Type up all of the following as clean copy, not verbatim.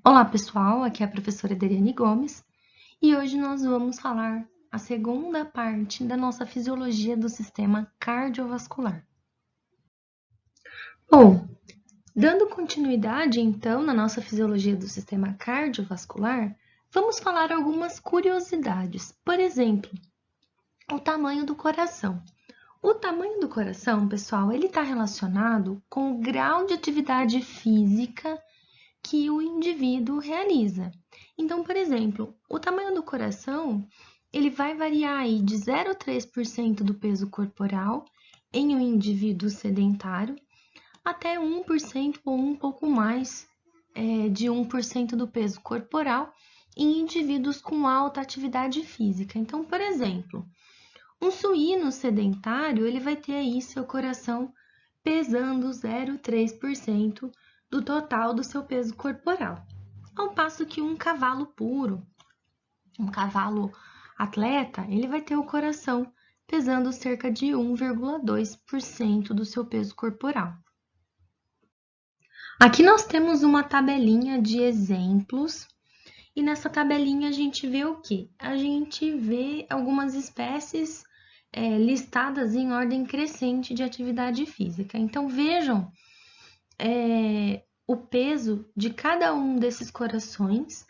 Olá, pessoal, aqui é a professora Deriane Gomes e hoje nós vamos falar a segunda parte da nossa fisiologia do sistema cardiovascular. Bom, dando continuidade então na nossa fisiologia do sistema cardiovascular, vamos falar algumas curiosidades. Por exemplo, o tamanho do coração. O tamanho do coração, pessoal, ele está relacionado com o grau de atividade física que o indivíduo realiza. Então, por exemplo, o tamanho do coração, ele vai variar aí de 0,3% do peso corporal em um indivíduo sedentário até 1% ou um pouco mais de 1% do peso corporal em indivíduos com alta atividade física. Então, por exemplo, um suíno sedentário, ele vai ter aí seu coração pesando 0,3% do total do seu peso corporal. Ao passo que um cavalo puro, um cavalo atleta, ele vai ter o coração pesando cerca de 1,2% do seu peso corporal. Aqui nós temos uma tabelinha de exemplos e nessa tabelinha a gente vê o quê? A gente vê algumas espécies listadas em ordem crescente de atividade física. Então vejam o peso de cada um desses corações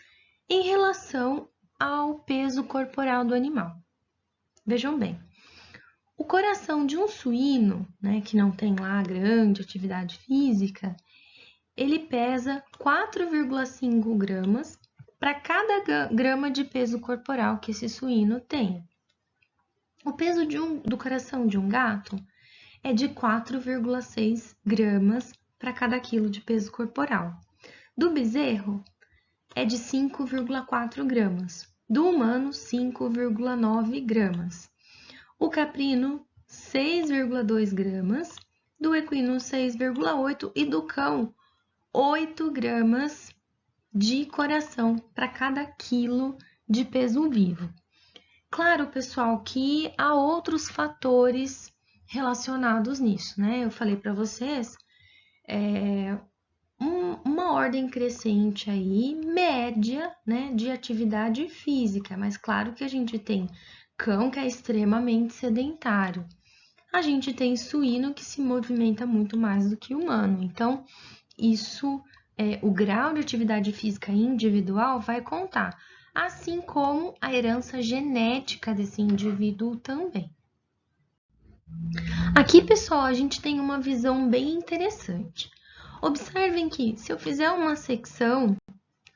em relação ao peso corporal do animal. Vejam bem, o coração de um suíno, né, que não tem lá grande atividade física, ele pesa 4,5 gramas para cada grama de peso corporal que esse suíno tem. O peso do coração de um gato é de 4,6 gramas para cada quilo de peso corporal. Do bezerro, é de 5,4 gramas. Do humano, 5,9 gramas. O caprino, 6,2 gramas. Do equino, 6,8 e do cão, 8 gramas de coração para cada quilo de peso vivo. Claro, pessoal, que há outros fatores relacionados nisso, né? Eu falei para vocês uma ordem crescente aí, média, né, de atividade física, mas claro que a gente tem cão que é extremamente sedentário. A gente tem suíno que se movimenta muito mais do que humano. Então, isso, o grau de atividade física individual vai contar, assim como a herança genética desse indivíduo também. Aqui, pessoal, a gente tem uma visão bem interessante. Observem que se eu fizer uma secção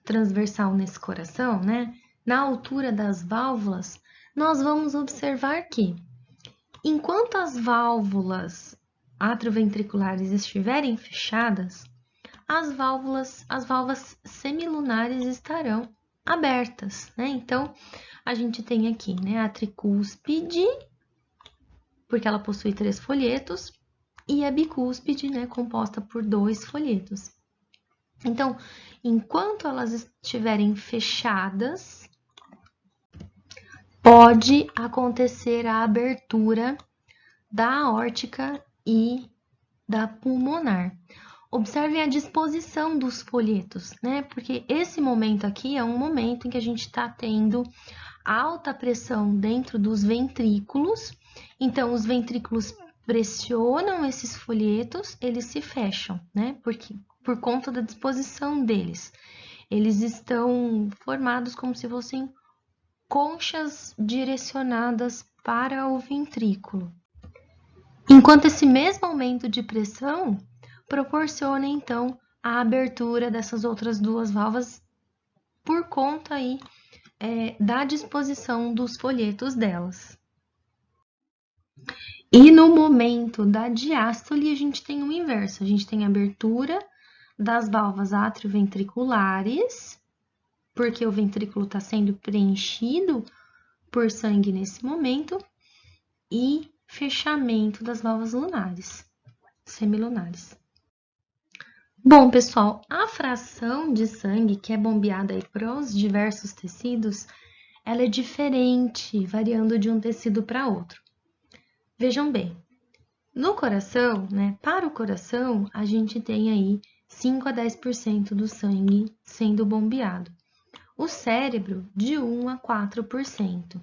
transversal nesse coração, né, na altura das válvulas, nós vamos observar que, enquanto as válvulas atrioventriculares estiverem fechadas, as válvulas semilunares estarão abertas, né? Então, a gente tem aqui, né, a tricúspide, porque ela possui 3 folhetos, e a bicúspide, né, composta por 2 folhetos. Então, enquanto elas estiverem fechadas, pode acontecer a abertura da aórtica e da pulmonar. Observem a disposição dos folhetos, né? Porque esse momento aqui é um momento em que a gente está tendo alta pressão dentro dos ventrículos. Então, os ventrículos pressionam esses folhetos, eles se fecham, né? Porque por conta da disposição deles. Eles estão formados como se fossem conchas direcionadas para o ventrículo. Enquanto esse mesmo aumento de pressão proporciona, então, a abertura dessas outras duas válvulas por conta aí da disposição dos folhetos delas. E no momento da diástole, a gente tem o inverso. A gente tem a abertura das válvulas atrioventriculares, porque o ventrículo está sendo preenchido por sangue nesse momento, e fechamento das válvulas lunares, semilunares. Bom, pessoal, a fração de sangue que é bombeada para os diversos tecidos, ela é diferente, variando de um tecido para outro. Vejam bem, no coração, né, para o coração, a gente tem aí 5 a 10% do sangue sendo bombeado. O cérebro, de 1 a 4%.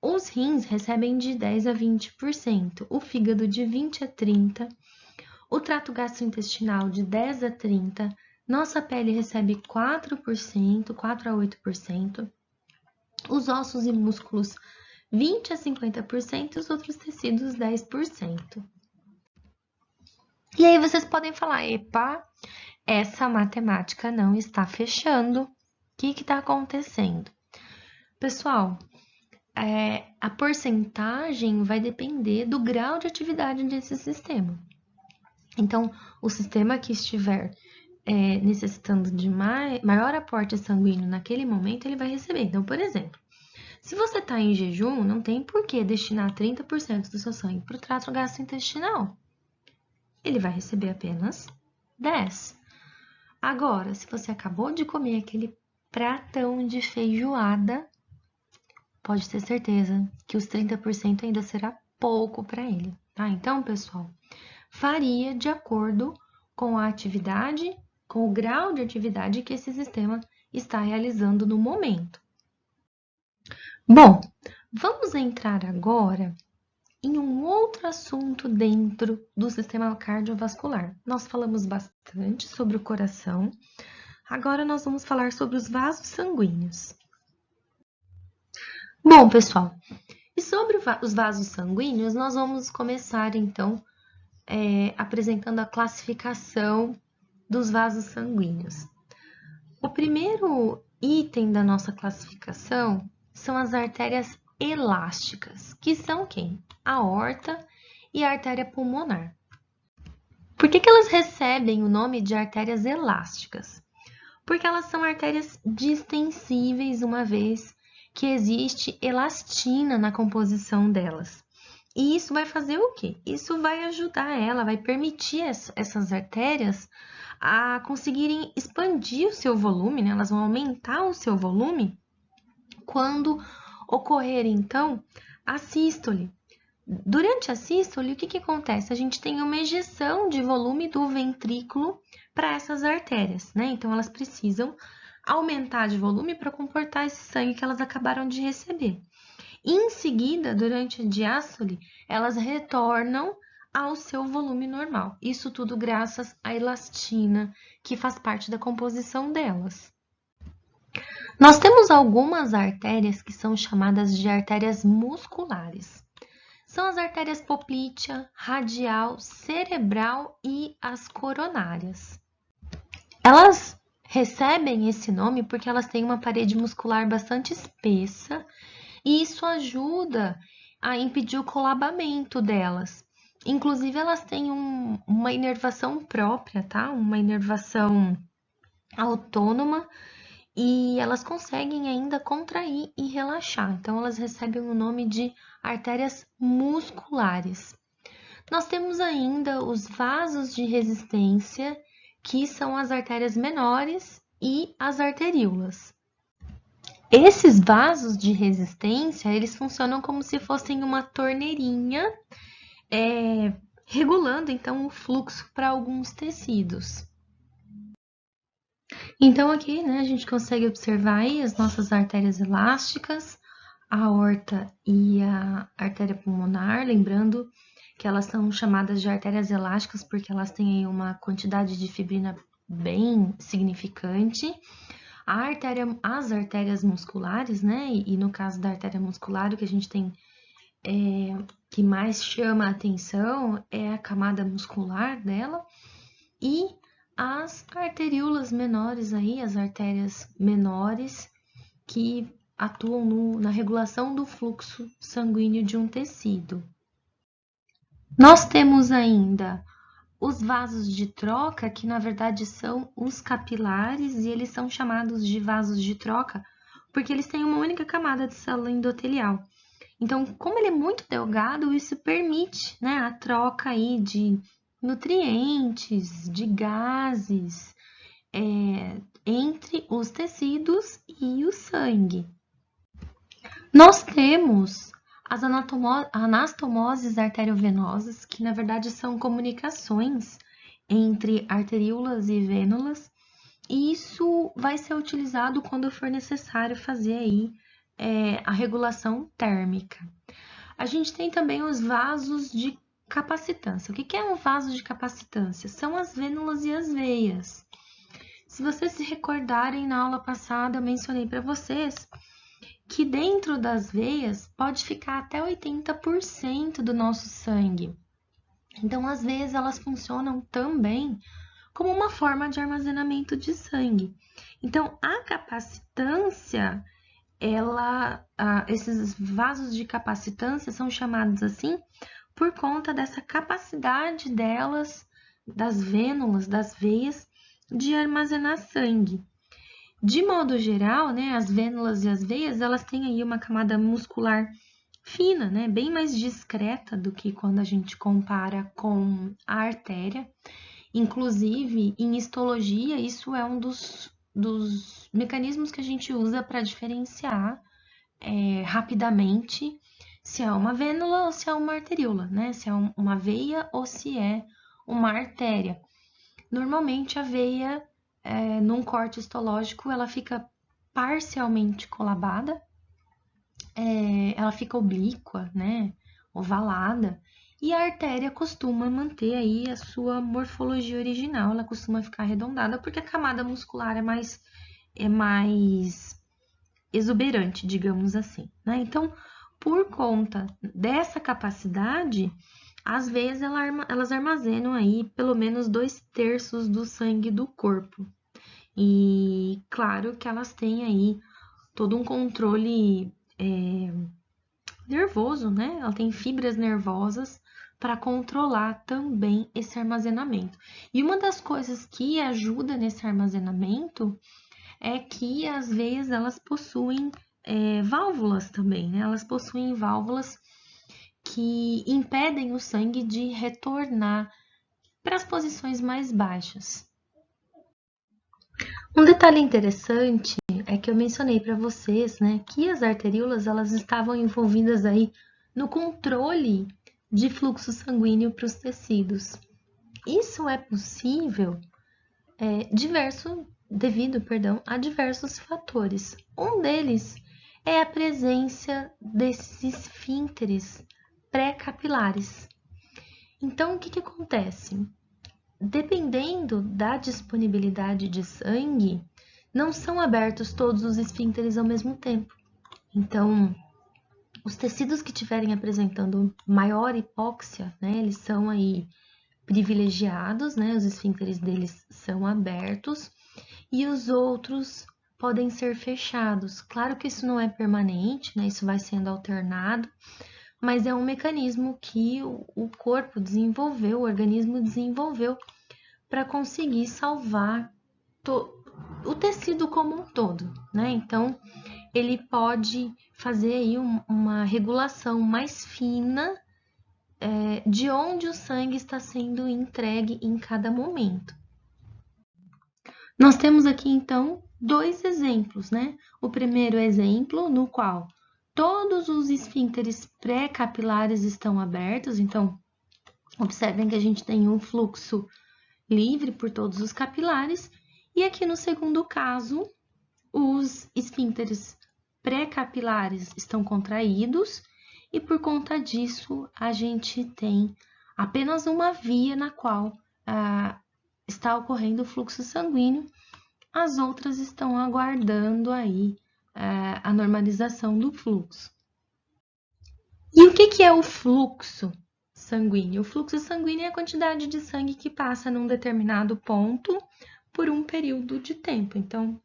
Os rins recebem de 10 a 20%, o fígado de 20 a 30%, o trato gastrointestinal de 10 a 30%, nossa pele recebe 4%, 4 a 8%, os ossos e músculos 20 a 50% e os outros tecidos 10%. E aí vocês podem falar, epa, essa matemática não está fechando. O que está acontecendo? Pessoal, a porcentagem vai depender do grau de atividade desse sistema. Então, o sistema que estiver necessitando de maior aporte sanguíneo naquele momento, ele vai receber. Então, por exemplo, se você está em jejum, não tem por que destinar 30% do seu sangue para o trato gastrointestinal. Ele vai receber apenas 10%. Agora, se você acabou de comer aquele pratão de feijoada, pode ter certeza que os 30% ainda será pouco para ele, tá? Então, pessoal, varia de acordo com a atividade, com o grau de atividade que esse sistema está realizando no momento. Bom, vamos entrar agora em um outro assunto dentro do sistema cardiovascular. Nós falamos bastante sobre o coração, agora nós vamos falar sobre os vasos sanguíneos. Bom, pessoal, e sobre os vasos sanguíneos, nós vamos começar então apresentando a classificação dos vasos sanguíneos. O primeiro item da nossa classificação são as artérias elásticas, que são quem? A aorta e a artéria pulmonar. Por que elas recebem o nome de artérias elásticas? Porque elas são artérias distensíveis, uma vez que existe elastina na composição delas. E isso vai fazer o quê? Isso vai ajudar ela, vai permitir essas artérias a conseguirem expandir o seu volume, né? Elas vão aumentar o seu volume quando ocorrer, então, a sístole. Durante a sístole, o que acontece? A gente tem uma ejeção de volume do ventrículo para essas artérias, né? Então, elas precisam aumentar de volume para comportar esse sangue que elas acabaram de receber. Em seguida, durante a diástole, elas retornam ao seu volume normal. Isso tudo graças à elastina, que faz parte da composição delas. Nós temos algumas artérias que são chamadas de artérias musculares. São as artérias poplítea, radial, cerebral e as coronárias. Elas recebem esse nome porque elas têm uma parede muscular bastante espessa e isso ajuda a impedir o colabamento delas. Inclusive, elas têm uma inervação própria, tá? Uma inervação autônoma e elas conseguem ainda contrair e relaxar. Então, elas recebem o nome de artérias musculares. Nós temos ainda os vasos de resistência, que são as artérias menores e as arteríolas. Esses vasos de resistência, eles funcionam como se fossem uma torneirinha, regulando então o fluxo para alguns tecidos. Então aqui, né, a gente consegue observar aí as nossas artérias elásticas, a aorta e a artéria pulmonar, lembrando que elas são chamadas de artérias elásticas porque elas têm aí uma quantidade de fibrina bem significante. As artérias musculares, né? E no caso da artéria muscular, o que a gente tem que mais chama a atenção é a camada muscular dela. E as arteríolas menores aí, as artérias menores, que atuam na regulação do fluxo sanguíneo de um tecido. Nós temos ainda os vasos de troca, que na verdade são os capilares, e eles são chamados de vasos de troca porque eles têm uma única camada de célula endotelial. Então, como ele é muito delgado, isso permite, né, a troca aí de nutrientes, de gases, entre os tecidos e o sangue. Nós temos as anastomoses arteriovenosas, que na verdade são comunicações entre arteríolas e vênulas, e isso vai ser utilizado quando for necessário fazer aí a regulação térmica. A gente tem também os vasos de capacitância. O que é um vaso de capacitância? São as vênulas e as veias. Se vocês se recordarem, na aula passada eu mencionei para vocês que dentro das veias pode ficar até 80% do nosso sangue. Então, às vezes, elas funcionam também como uma forma de armazenamento de sangue. Então, a capacitância, esses vasos de capacitância são chamados assim por conta dessa capacidade delas, das vênulas, das veias, de armazenar sangue. De modo geral, né, as vênulas e as veias, elas têm aí uma camada muscular fina, né, bem mais discreta do que quando a gente compara com a artéria. Inclusive, em histologia, isso é um dos mecanismos que a gente usa para diferenciar rapidamente se é uma vênula ou se é uma arteríola, né? Se é uma veia ou se é uma artéria. Normalmente, a veia, num corte histológico, ela fica parcialmente colabada, ela fica oblíqua, né? Ovalada. E a artéria costuma manter aí a sua morfologia original, ela costuma ficar arredondada, porque a camada muscular é mais exuberante, digamos assim, né? Então, por conta dessa capacidade, às vezes elas armazenam aí pelo menos 2/3 do sangue do corpo. E claro que elas têm aí todo um controle nervoso, né? Ela tem fibras nervosas para controlar também esse armazenamento. E uma das coisas que ajuda nesse armazenamento é que as veias elas possuem válvulas também, né? Elas possuem válvulas que impedem o sangue de retornar para as posições mais baixas. Um detalhe interessante é que eu mencionei para vocês, né, que as arteríolas elas estavam envolvidas aí no controle de fluxo sanguíneo para os tecidos. Isso é possível devido a diversos fatores. Um deles é a presença desses esfínteres pré-capilares. Então, o que acontece? Dependendo da disponibilidade de sangue, não são abertos todos os esfínteres ao mesmo tempo. Então, os tecidos que estiverem apresentando maior hipóxia, né, eles são aí privilegiados, né, os esfínteres deles são abertos e os outros podem ser fechados. Claro que isso não é permanente, né, isso vai sendo alternado, mas é um mecanismo que o corpo desenvolveu, o organismo desenvolveu para conseguir salvar o tecido como um todo, né? Então, ele pode fazer aí uma regulação mais fina de onde o sangue está sendo entregue em cada momento. Nós temos aqui, então, 2 exemplos, né? O primeiro exemplo, no qual todos os esfínteres pré-capilares estão abertos, então, observem que a gente tem um fluxo livre por todos os capilares, e aqui no segundo caso, os esfínteres pré-capilares estão contraídos, e por conta disso, a gente tem apenas uma via na qual está ocorrendo o fluxo sanguíneo, as outras estão aguardando aí a normalização do fluxo. E o que é o fluxo sanguíneo? O fluxo sanguíneo é a quantidade de sangue que passa num determinado ponto por um período de tempo. Então,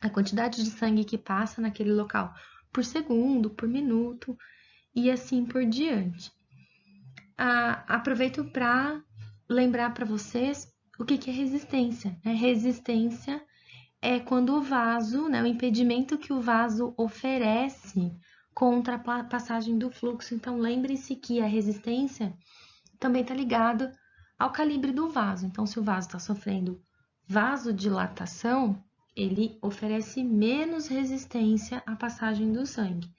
a quantidade de sangue que passa naquele local por segundo, por minuto e assim por diante. Aproveito para lembrar para vocês o que é resistência. Resistência é quando o vaso, né, o impedimento que o vaso oferece contra a passagem do fluxo. Então, lembre-se que a resistência também está ligada ao calibre do vaso. Então, se o vaso está sofrendo vasodilatação, ele oferece menos resistência à passagem do sangue.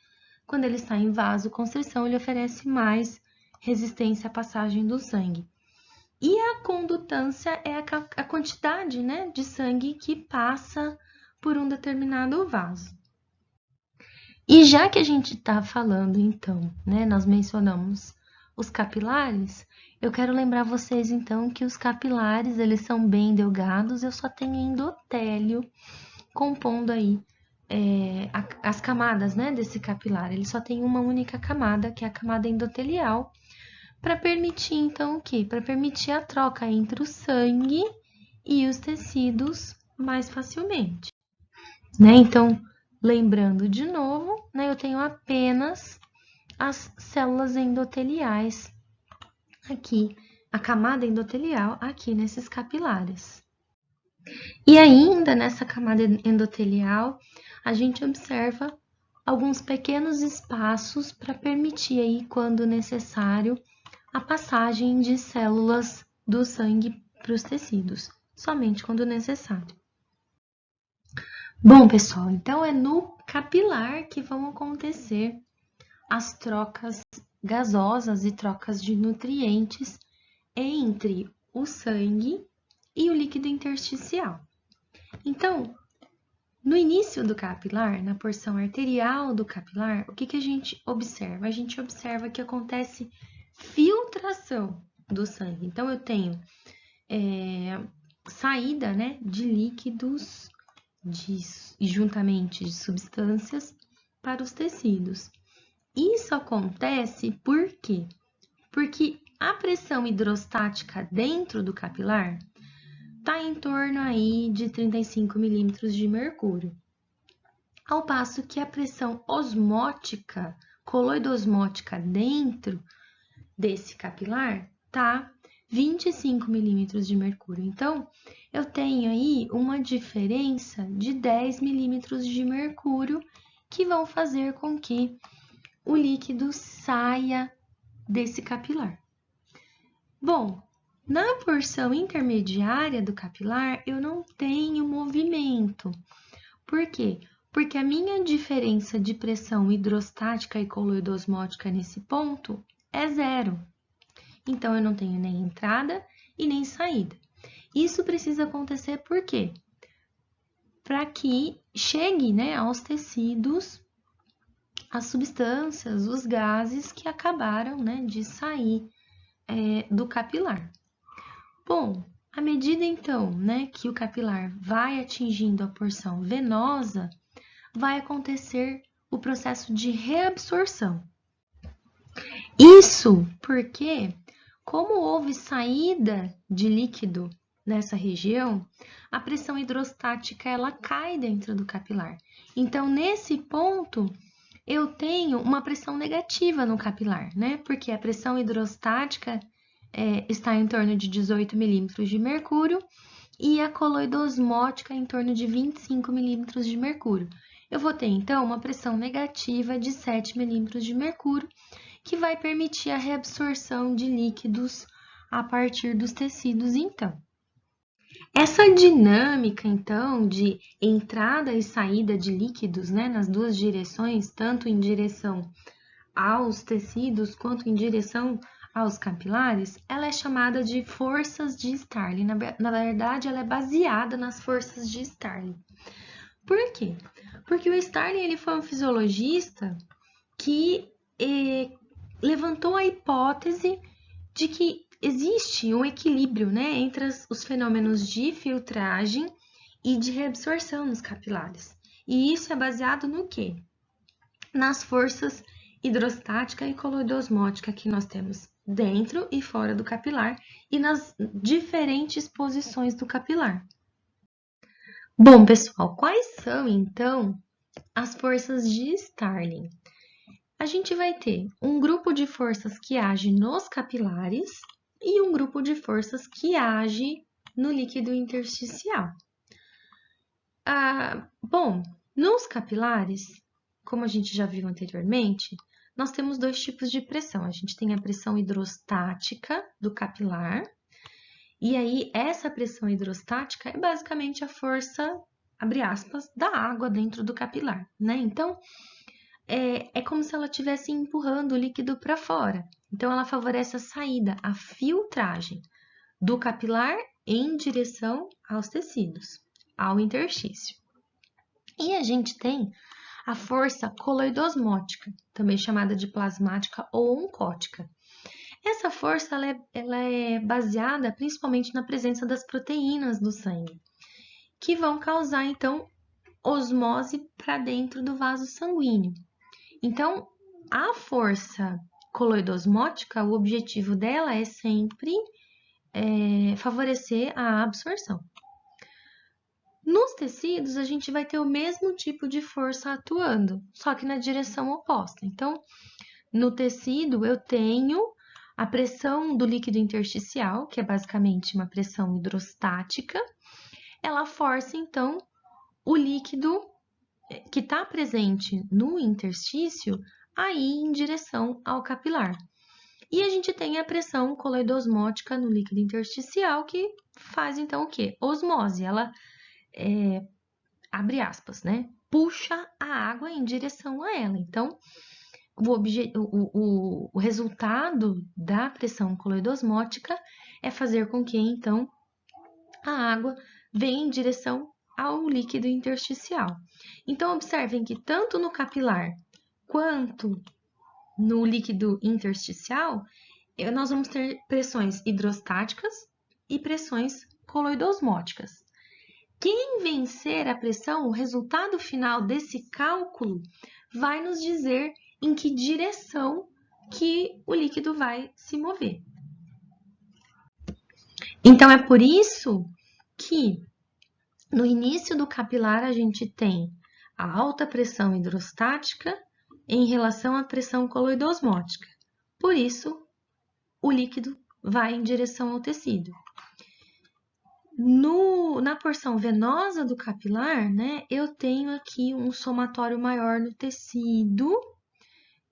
Quando ele está em vasoconstrição, ele oferece mais resistência à passagem do sangue. E a condutância é a quantidade, né, de sangue que passa por um determinado vaso. E já que a gente está falando, então, né, nós mencionamos os capilares, eu quero lembrar vocês, então, que os capilares, eles são bem delgados, eu só tenho endotélio compondo aí as camadas, né, desse capilar. Ele só tem uma única camada, que é a camada endotelial, para permitir, então, o quê? Para permitir a troca entre o sangue e os tecidos mais facilmente, né? Então, lembrando de novo, né, eu tenho apenas as células endoteliais aqui, a camada endotelial aqui nesses capilares. E ainda nessa camada endotelial, a gente observa alguns pequenos espaços para permitir aí, quando necessário, a passagem de células do sangue para os tecidos, somente quando necessário. Bom, pessoal, então é no capilar que vão acontecer as trocas gasosas e trocas de nutrientes entre o sangue e o líquido intersticial. Então, no início do capilar, na porção arterial do capilar, o que a gente observa? A gente observa que acontece filtração do sangue. Então, eu tenho saída, né, de líquidos e juntamente de substâncias para os tecidos. Isso acontece por quê? Porque a pressão hidrostática dentro do capilar está em torno aí de 35 milímetros de mercúrio, ao passo que a pressão osmótica, coloidosmótica dentro desse capilar tá 25 milímetros de mercúrio. Então, eu tenho aí uma diferença de 10 milímetros de mercúrio que vão fazer com que o líquido saia desse capilar. Bom, na porção intermediária do capilar, eu não tenho movimento. Por quê? Porque a minha diferença de pressão hidrostática e coloidosmótica nesse ponto é zero. Então, eu não tenho nem entrada e nem saída. Isso precisa acontecer por quê? Para que chegue, né, aos tecidos as substâncias, os gases que acabaram, né, de sair do capilar. Bom, à medida então, né, que o capilar vai atingindo a porção venosa, vai acontecer o processo de reabsorção. Isso porque, como houve saída de líquido nessa região, a pressão hidrostática ela cai dentro do capilar. Então, nesse ponto, eu tenho uma pressão negativa no capilar, né? Porque a pressão hidrostática está em torno de 18 milímetros de mercúrio e a coloidosmótica em torno de 25 milímetros de mercúrio. Eu vou ter, então, uma pressão negativa de 7 milímetros de mercúrio, que vai permitir a reabsorção de líquidos a partir dos tecidos, então. Essa dinâmica, então, de entrada e saída de líquidos, né, nas duas direções, tanto em direção aos tecidos quanto em direção aos capilares, ela é chamada de forças de Starling. Na verdade, ela é baseada nas forças de Starling. Por quê? Porque o Starling ele foi um fisiologista que levantou a hipótese de que existe um equilíbrio, né, entre os fenômenos de filtragem e de reabsorção nos capilares. E isso é baseado no quê? Nas forças hidrostática e coloidosmótica que nós temos dentro e fora do capilar e nas diferentes posições do capilar. Bom, pessoal, quais são então as forças de Starling? A gente vai ter um grupo de forças que age nos capilares e um grupo de forças que age no líquido intersticial. Bom, nos capilares, como a gente já viu anteriormente, nós temos dois tipos de pressão. A gente tem a pressão hidrostática do capilar, e aí essa pressão hidrostática é basicamente a força, abre aspas, da água dentro do capilar, né? Então, é como se ela estivesse empurrando o líquido para fora. Então, ela favorece a saída, a filtragem. do capilar em direção aos tecidos, ao interstício. E a gente tem a força coloidosmótica, também chamada de plasmática ou oncótica. Essa força ela é baseada principalmente na presença das proteínas do sangue, que vão causar, então, osmose para dentro do vaso sanguíneo. Então, a força coloidosmótica, o objetivo dela é sempre favorecer a absorção. Nos tecidos, a gente vai ter o mesmo tipo de força atuando, só que na direção oposta. Então, no tecido, eu tenho a pressão do líquido intersticial, que é basicamente uma pressão hidrostática. Ela força, então, o líquido que está presente no interstício a ir em direção ao capilar. E a gente tem a pressão coloidosmótica no líquido intersticial, que faz, então, o quê? Osmose. Ela abre aspas, né? Puxa a água em direção a ela. Então, o resultado da pressão coloidosmótica é fazer com que, então, a água venha em direção ao líquido intersticial. Então, observem que tanto no capilar quanto no líquido intersticial, nós vamos ter pressões hidrostáticas e pressões coloidosmóticas. Quem vencer a pressão, o resultado final desse cálculo vai nos dizer em que direção que o líquido vai se mover. Então, é por isso que no início do capilar a gente tem a alta pressão hidrostática em relação à pressão coloidosmótica. Por isso, o líquido vai em direção ao tecido. Na porção venosa do capilar, né, eu tenho aqui um somatório maior no tecido,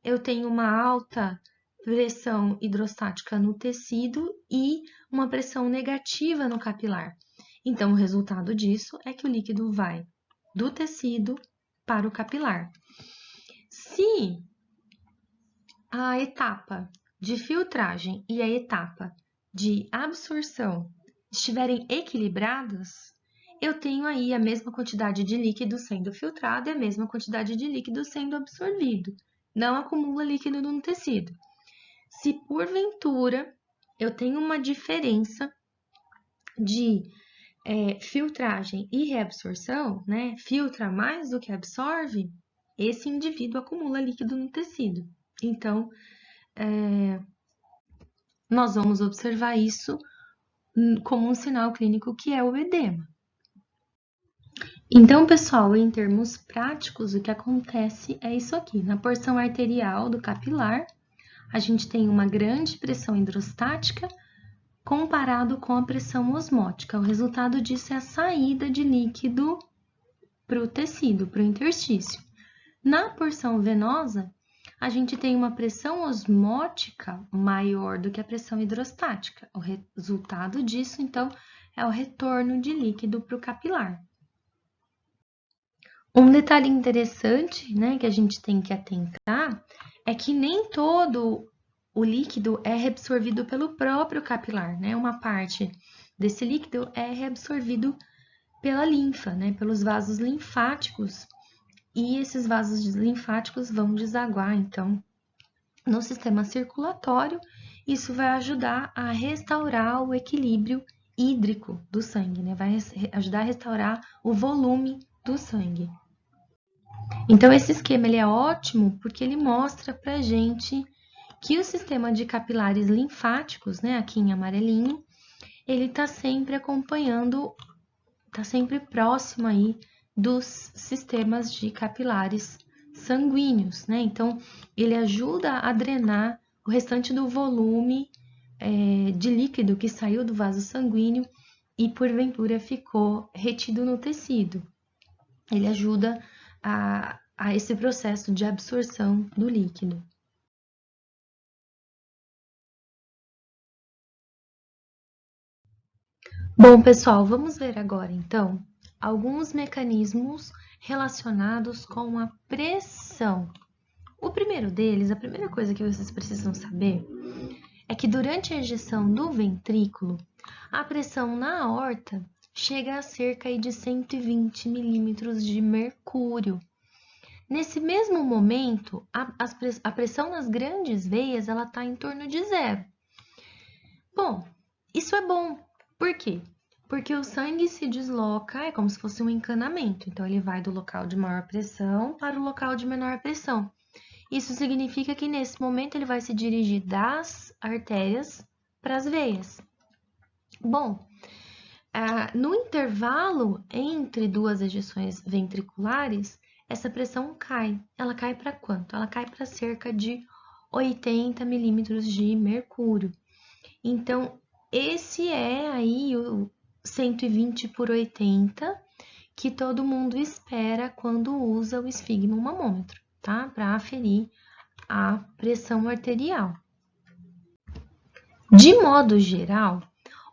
eu tenho uma alta pressão hidrostática no tecido e uma pressão negativa no capilar. Então, o resultado disso é que o líquido vai do tecido para o capilar. Se a etapa de filtragem e a etapa de absorção estiverem equilibradas, eu tenho aí a mesma quantidade de líquido sendo filtrado e a mesma quantidade de líquido sendo absorvido. Não acumula líquido no tecido. Se porventura eu tenho uma diferença de filtragem e reabsorção, né, filtra mais do que absorve, esse indivíduo acumula líquido no tecido. Então, nós vamos observar isso como um sinal clínico que é o edema. Então, pessoal, em termos práticos, o que acontece é isso aqui. Na porção arterial do capilar, a gente tem uma grande pressão hidrostática comparado com a pressão osmótica. O resultado disso é a saída de líquido para o tecido, para o interstício. Na porção venosa, a gente tem uma pressão osmótica maior do que a pressão hidrostática. O resultado disso, então, é o retorno de líquido para o capilar. Um detalhe interessante, né, que a gente tem que atentar é que nem todo o líquido é reabsorvido pelo próprio capilar, né? Uma parte desse líquido é reabsorvido pela linfa, né, pelos vasos linfáticos, e esses vasos linfáticos vão desaguar, então, no sistema circulatório. Isso vai ajudar a restaurar o equilíbrio hídrico do sangue, né? Vai ajudar a restaurar o volume do sangue. Então, esse esquema ele é ótimo porque ele mostra pra gente que o sistema de capilares linfáticos, né, aqui em amarelinho, ele está sempre acompanhando, está sempre próximo aí dos sistemas de capilares sanguíneos, né? Então, ele ajuda a drenar o restante do volume de líquido que saiu do vaso sanguíneo e, porventura, ficou retido no tecido. Ele ajuda a esse processo de absorção do líquido. Bom, pessoal, vamos ver agora, então, alguns mecanismos relacionados com a pressão. O primeiro deles, a primeira coisa que vocês precisam saber é que durante a ejeção do ventrículo, A pressão na aorta chega a cerca aí de 120 milímetros de mercúrio. Nesse mesmo momento, a pressão nas grandes veias ela está em torno de zero. Bom, isso é bom. Por quê? Porque o sangue se desloca, é como se fosse um encanamento. Então, ele vai do local de maior pressão para o local de menor pressão. Isso significa que nesse momento ele vai se dirigir das artérias para as veias. Bom, no intervalo entre duas ejeções ventriculares, essa pressão cai. Ela cai para quanto? Ela cai para cerca de 80 milímetros de mercúrio. Então, esse é aí o 120 por 80 que todo mundo espera quando usa o esfigmomamômetro, tá? Para aferir a pressão arterial. De modo geral,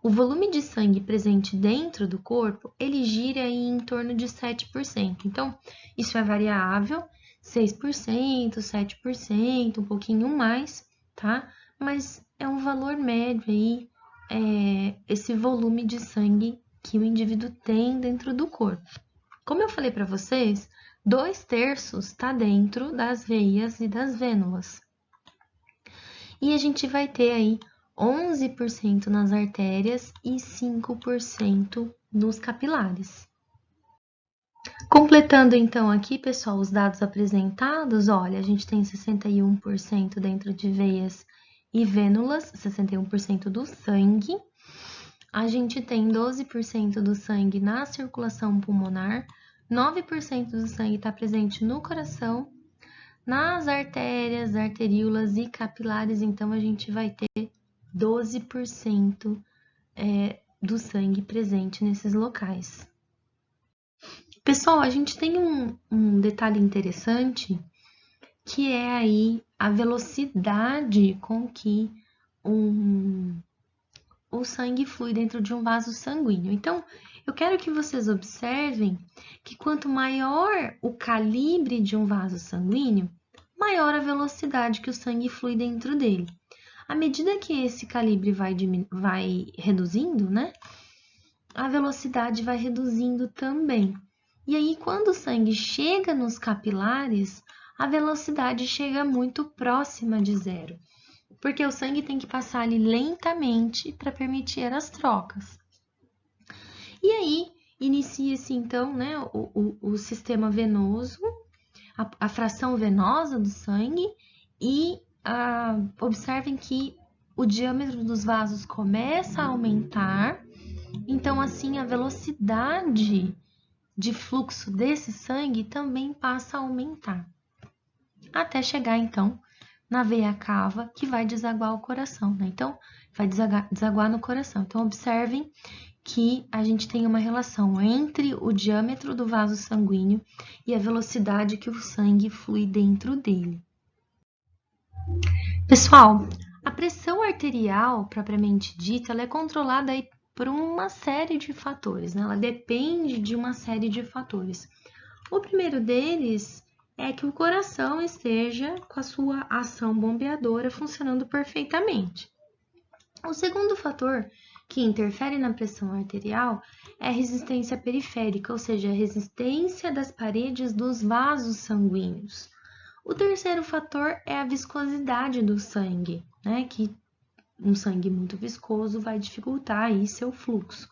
o volume de sangue presente dentro do corpo, ele gira aí em torno de 7%. Então, isso é variável, 6%, 7%, um pouquinho mais, tá? Mas é um valor médio aí, esse volume de sangue que o indivíduo tem dentro do corpo. Como eu falei para vocês, 2/3 está dentro das veias e das vênulas. E a gente vai ter aí 11% nas artérias e 5% nos capilares. Completando então aqui, pessoal, os dados apresentados, olha, a gente tem 61% dentro de veias e vênulas, 61% do sangue. A gente tem 12% do sangue na circulação pulmonar, 9% do sangue está presente no coração. Nas artérias, arteríolas e capilares, então, a gente vai ter 12% do sangue presente nesses locais. Pessoal, a gente tem um detalhe interessante, que é aí a velocidade com que o sangue flui dentro de um vaso sanguíneo. Então, eu quero que vocês observem que quanto maior o calibre de um vaso sanguíneo, maior a velocidade que o sangue flui dentro dele. À medida que esse calibre vai reduzindo, né? A velocidade vai reduzindo também. E aí, quando o sangue chega nos capilares, a velocidade chega muito próxima de zero, porque o sangue tem que passar ali lentamente para permitir as trocas. E aí, inicia-se então, né, o sistema venoso, a fração venosa do sangue, e observem que o diâmetro dos vasos começa a aumentar, então assim a velocidade de fluxo desse sangue também passa a aumentar, até chegar então na veia cava, que vai desaguar o coração, né? Então, vai desaguar no coração. Então, observem que a gente tem uma relação entre o diâmetro do vaso sanguíneo e a velocidade que o sangue flui dentro dele. Pessoal, a pressão arterial, propriamente dita, ela é controlada aí por uma série de fatores, né? Ela depende de uma série de fatores. O primeiro deles é que o coração esteja com a sua ação bombeadora funcionando perfeitamente. O segundo fator que interfere na pressão arterial é a resistência periférica, ou seja, a resistência das paredes dos vasos sanguíneos. O terceiro fator é a viscosidade do sangue, né? Que um sangue muito viscoso vai dificultar aí seu fluxo.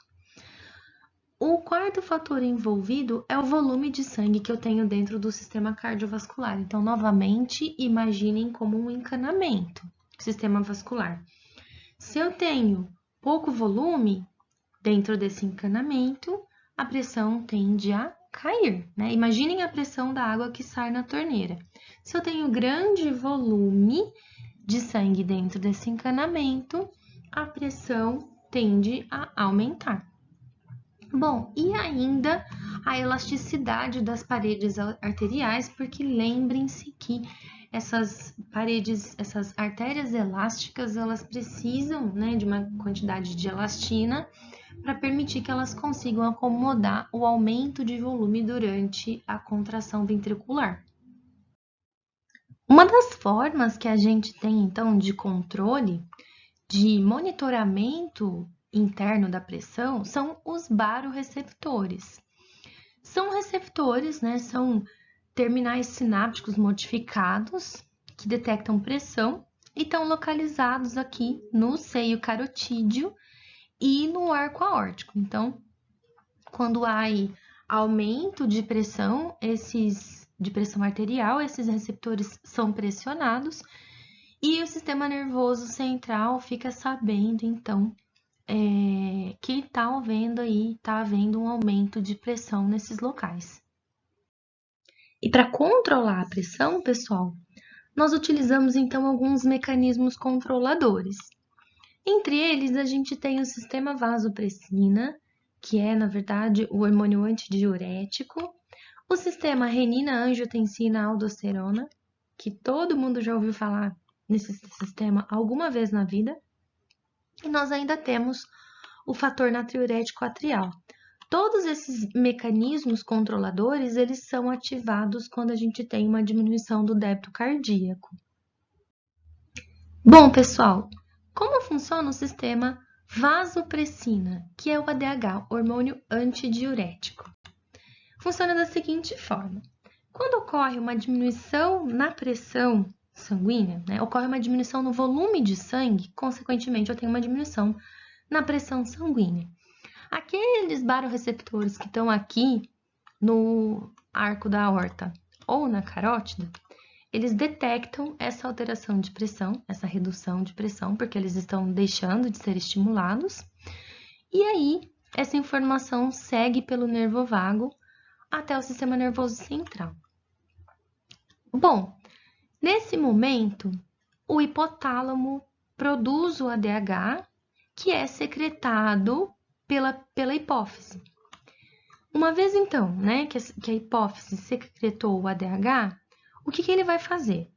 O quarto fator envolvido é o volume de sangue que eu tenho dentro do sistema cardiovascular. Então, novamente, imaginem como um encanamento, sistema vascular. Se eu tenho pouco volume dentro desse encanamento, a pressão tende a cair, né? Imaginem a pressão da água que sai na torneira. Se eu tenho grande volume de sangue dentro desse encanamento, a pressão tende a aumentar. Bom, e ainda a elasticidade das paredes arteriais, porque lembrem-se que essas paredes, essas artérias elásticas, elas precisam, né, de uma quantidade de elastina para permitir que elas consigam acomodar o aumento de volume durante a contração ventricular. Uma das formas que a gente tem, então, de controle, de monitoramento interno da pressão são os baroreceptores. São receptores, né? São terminais sinápticos modificados que detectam pressão e estão localizados aqui no seio carotídeo e no arco aórtico. Então, quando há aí aumento de pressão, de pressão arterial, esses receptores são pressionados e o sistema nervoso central fica sabendo, então, que está havendo um aumento de pressão nesses locais. E para controlar a pressão, pessoal, nós utilizamos então alguns mecanismos controladores. Entre eles, a gente tem o sistema vasopressina, que é, na verdade, o hormônio antidiurético, o sistema renina-angiotensina-aldosterona, que todo mundo já ouviu falar nesse sistema alguma vez na vida, e nós ainda temos o fator natriurético atrial. Todos esses mecanismos controladores, eles são ativados quando a gente tem uma diminuição do débito cardíaco. Bom, pessoal, como funciona o sistema vasopressina, que é o ADH, hormônio antidiurético? Funciona da seguinte forma. Quando ocorre uma diminuição na pressão sanguínea, né, ocorre uma diminuição no volume de sangue, consequentemente eu tenho uma diminuição na pressão sanguínea. Aqueles baroreceptores que estão aqui no arco da aorta ou na carótida, eles detectam essa alteração de pressão, essa redução de pressão, porque eles estão deixando de ser estimulados. E aí, essa informação segue pelo nervo vago até o sistema nervoso central. Bom, nesse momento, o hipotálamo produz o ADH, que é secretado pela hipófise. Uma vez, então, né, que a hipófise secretou o ADH, o que ele vai fazer?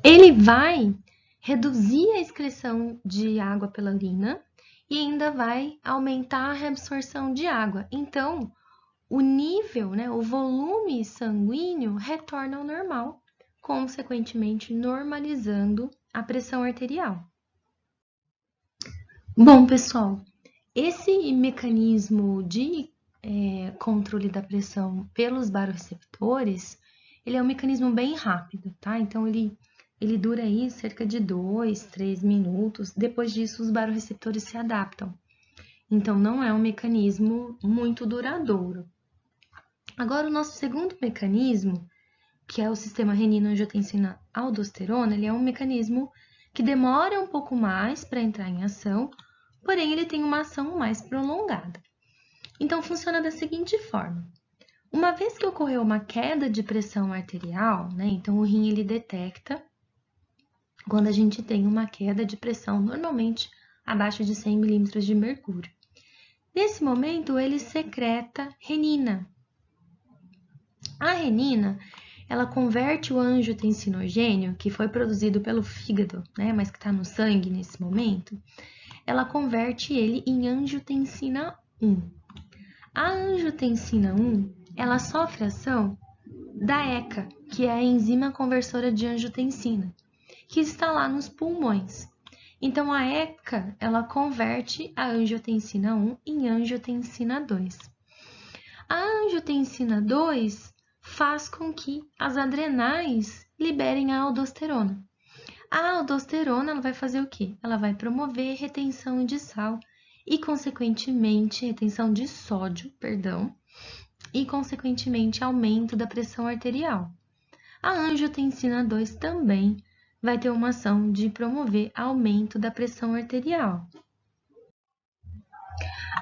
Ele vai reduzir a excreção de água pela urina e ainda vai aumentar a reabsorção de água. Então, o nível, né, o volume sanguíneo retorna ao normal, consequentemente normalizando a pressão arterial. Bom, pessoal, esse mecanismo de controle da pressão pelos baroreceptores, ele é um mecanismo bem rápido, tá? Então, ele dura aí cerca de 2, 3 minutos. Depois disso, os baroreceptores se adaptam. Então, não é um mecanismo muito duradouro. Agora, o nosso segundo mecanismo, que é o sistema renina-angiotensina-aldosterona, ele é um mecanismo que demora um pouco mais para entrar em ação, porém ele tem uma ação mais prolongada. Então, funciona da seguinte forma. Uma vez que ocorreu uma queda de pressão arterial, né, então o rim ele detecta quando a gente tem uma queda de pressão, normalmente abaixo de 100 milímetros de mercúrio. Nesse momento, ele secreta renina. A renina, ela converte o angiotensinogênio, que foi produzido pelo fígado, né, mas que está no sangue nesse momento, ela converte ele em angiotensina 1. A angiotensina 1, ela sofre ação da ECA, que é a enzima conversora de angiotensina, que está lá nos pulmões. Então, a ECA, ela converte a angiotensina 1 em angiotensina 2. A angiotensina 2 faz com que as adrenais liberem a aldosterona. A aldosterona ela vai fazer o quê? Ela vai promover retenção de sal e, consequentemente, retenção de sódio, e, consequentemente, aumento da pressão arterial. A angiotensina 2 também vai ter uma ação de promover aumento da pressão arterial.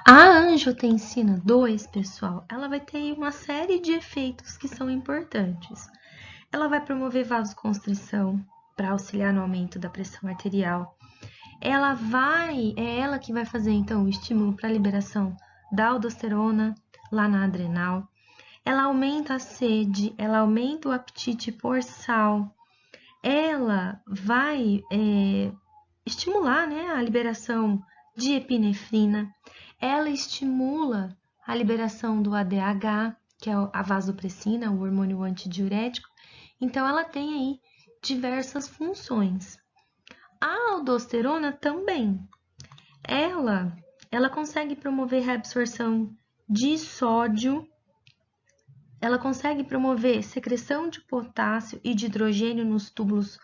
A angiotensina 2, pessoal, ela vai ter uma série de efeitos que são importantes. Ela vai promover vasoconstrição para auxiliar no aumento da pressão arterial. É ela que vai fazer, então, o estímulo para a liberação da aldosterona lá na adrenal. Ela aumenta a sede, ela aumenta o apetite por sal. Ela vai estimular, né, a liberação de epinefrina. Ela estimula a liberação do ADH, que é a vasopressina, o hormônio antidiurético. Então, ela tem aí diversas funções. A aldosterona também. ela consegue promover reabsorção de sódio, ela consegue promover secreção de potássio e de hidrogênio nos túbulos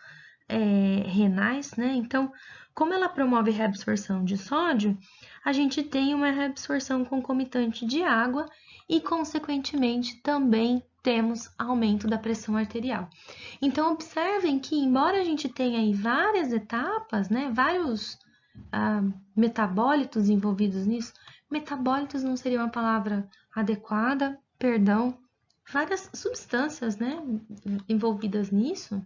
renais, né? Então, como ela promove reabsorção de sódio, a gente tem uma reabsorção concomitante de água e, consequentemente, também temos aumento da pressão arterial. Então, observem que, embora a gente tenha aí várias etapas, né, vários metabólitos envolvidos nisso, metabólitos não seria uma palavra adequada, perdão, várias substâncias, né, envolvidas nisso,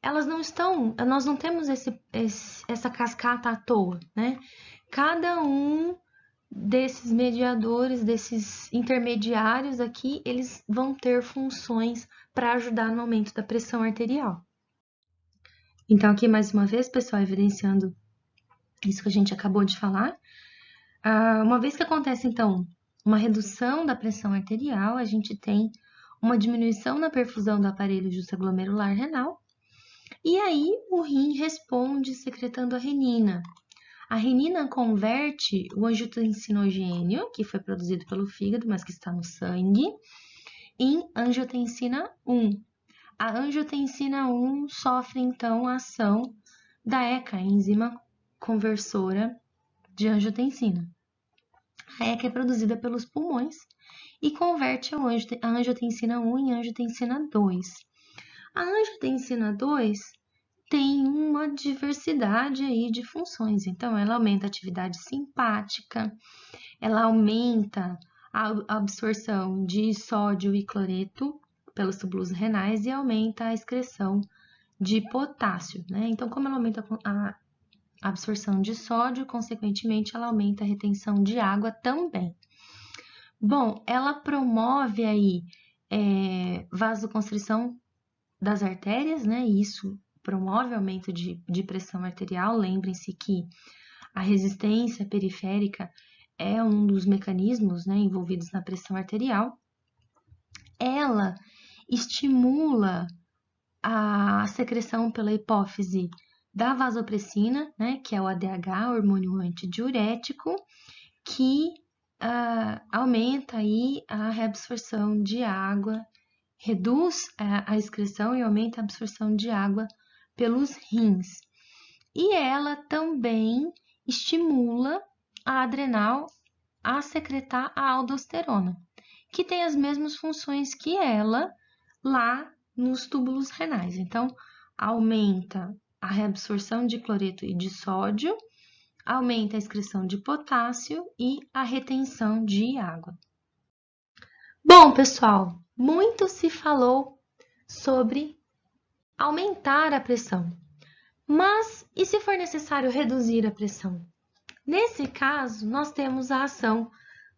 elas não estão, nós não temos essa cascata à toa, né? Cada um desses mediadores, desses intermediários aqui, eles vão ter funções para ajudar no aumento da pressão arterial. Então, aqui mais uma vez, pessoal, evidenciando isso que a gente acabou de falar. Uma vez que acontece, então, uma redução da pressão arterial, a gente tem uma diminuição na perfusão do aparelho justaglomerular renal, e aí o rim responde secretando a renina. A renina converte o angiotensinogênio, que foi produzido pelo fígado, mas que está no sangue, em angiotensina 1. A angiotensina 1 sofre, então, a ação da ECA, a enzima conversora de angiotensina. A ECA é produzida pelos pulmões e converte a angiotensina 1 em angiotensina 2. A angiotensina 2 tem uma diversidade aí de funções, então ela aumenta a atividade simpática, ela aumenta a absorção de sódio e cloreto pelos túbulos renais e aumenta a excreção de potássio, né? Então, como ela aumenta a absorção de sódio, consequentemente, ela aumenta a retenção de água também. Bom, ela promove aí vasoconstrição das artérias, né? E isso promove aumento de pressão arterial. Lembrem-se que a resistência periférica é um dos mecanismos, né, envolvidos na pressão arterial. Ela estimula a secreção pela hipófise da vasopressina, né, que é o ADH, hormônio antidiurético, que aumenta aí a reabsorção de água, reduz a excreção e aumenta a absorção de água pelos rins. E ela também estimula a adrenal a secretar a aldosterona, que tem as mesmas funções que ela lá nos túbulos renais. Então, aumenta a reabsorção de cloreto e de sódio, aumenta a excreção de potássio e a retenção de água. Bom, pessoal, muito se falou sobre aumentar a pressão. Mas e se for necessário reduzir a pressão? Nesse caso, nós temos a ação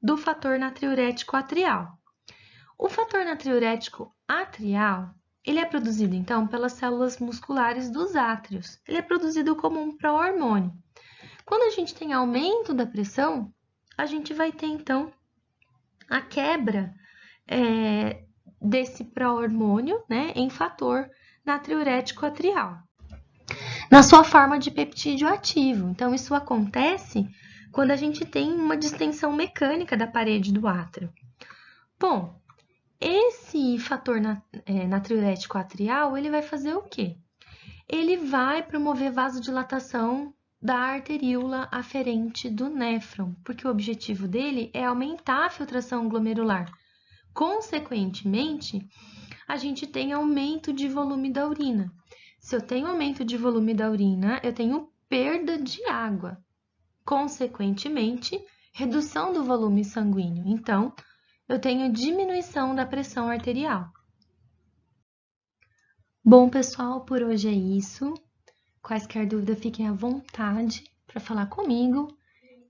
do fator natriurético atrial. O fator natriurético atrial, ele é produzido, então, pelas células musculares dos átrios. Ele é produzido como um pró-hormônio. Quando a gente tem aumento da pressão, a gente vai ter, então, a quebra desse pró-hormônio, né, em fator natriurético atrial, na sua forma de peptídeo ativo. Então, isso acontece quando a gente tem uma distensão mecânica da parede do átrio. Bom, esse fator natriurético atrial, ele vai fazer o quê? Ele vai promover vasodilatação da arteríola aferente do néfron, porque o objetivo dele é aumentar a filtração glomerular. Consequentemente, a gente tem aumento de volume da urina. Se eu tenho aumento de volume da urina, eu tenho perda de água. Consequentemente, redução do volume sanguíneo. Então, eu tenho diminuição da pressão arterial. Bom, pessoal, por hoje é isso. Quaisquer dúvidas, fiquem à vontade para falar comigo.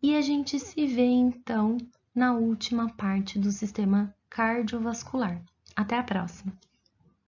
E a gente se vê, então, na última parte do sistema cardiovascular. Até a próxima!